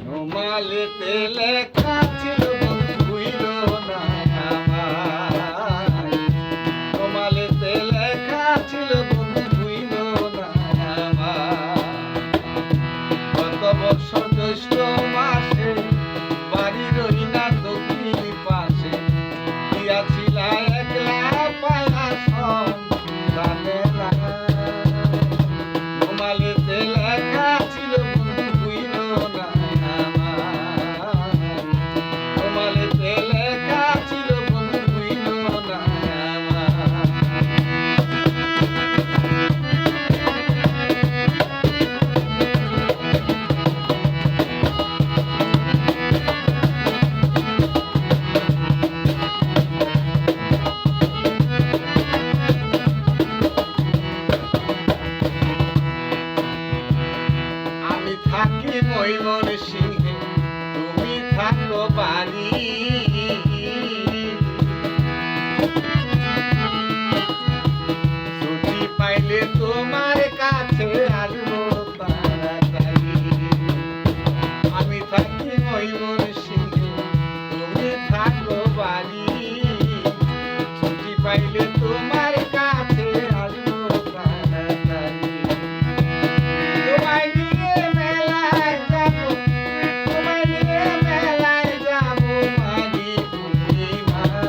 রুমালেতে লেখা ছিল ভুইল না আমায়, রুমালেতে লেখা ছিল ভুইল না আমায়। গত বছর জ্যৈষ্ঠ মাসে বাড়ির ওই না দক্ষিণ পাশে দিয়াছিল একলা পায়া সন্তানে রুমালেতে লেখা ছিল ভুইল না আমায়, রুমালেতে লেখা ছিল ভুইল না আমায়। আমি থাকি ময়মনসিংহে, তুমি থাকো বাড়ি। ছুটি পাইলে তোমার কাছে আসবো তাড়াতাড়ি। আমি থাকি ময়মনসিংহে, তুমি থাকো বাড়ি। ছুটি পাইলে তোমার কাছে আসবো তাড়াতাড়ি। তোমায় নিয়ে মেলায় যাবো, তোমায় নিয়ে মেলায় যাবো মাঝি পূর্ণিমায়।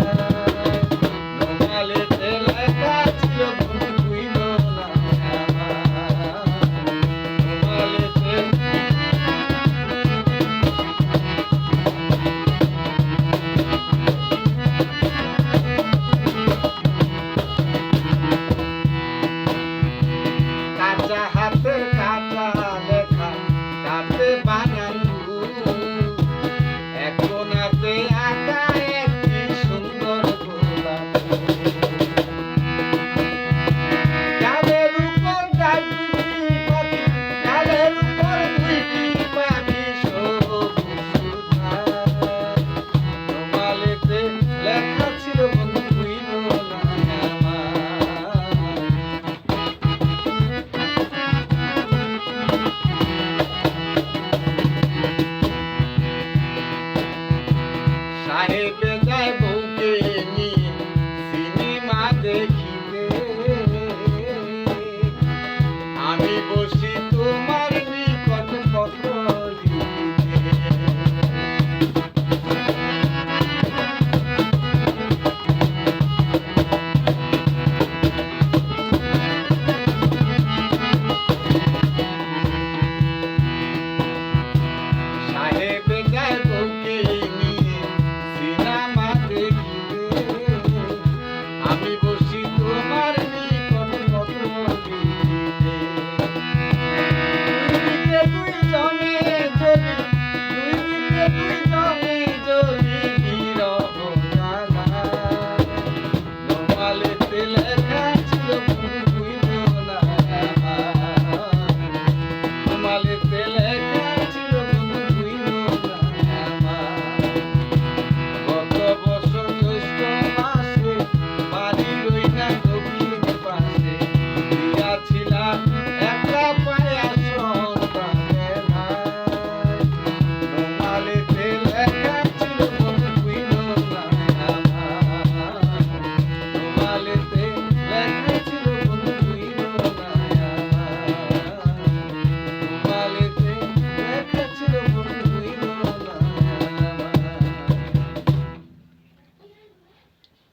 রুমালেতে লেখা ছিল ভুইল না আমায়, রুমালেতে কাঁচা হাতের কাঁচা লেখা তাতে বানান এখন হাতে আঁকা একটি সুন্দর গোলাপ ডালের উপর দুইটি পাখি, ডালের উপর দুইটি পাখি সবুজ সুধায়। রুমালেতে লেখা ছিল ভুইল না আমায়। সাহেবে যায় বউকে নিয়ে সিনেমা দেখিতে, আমি বসি তোমার নিকট পত্র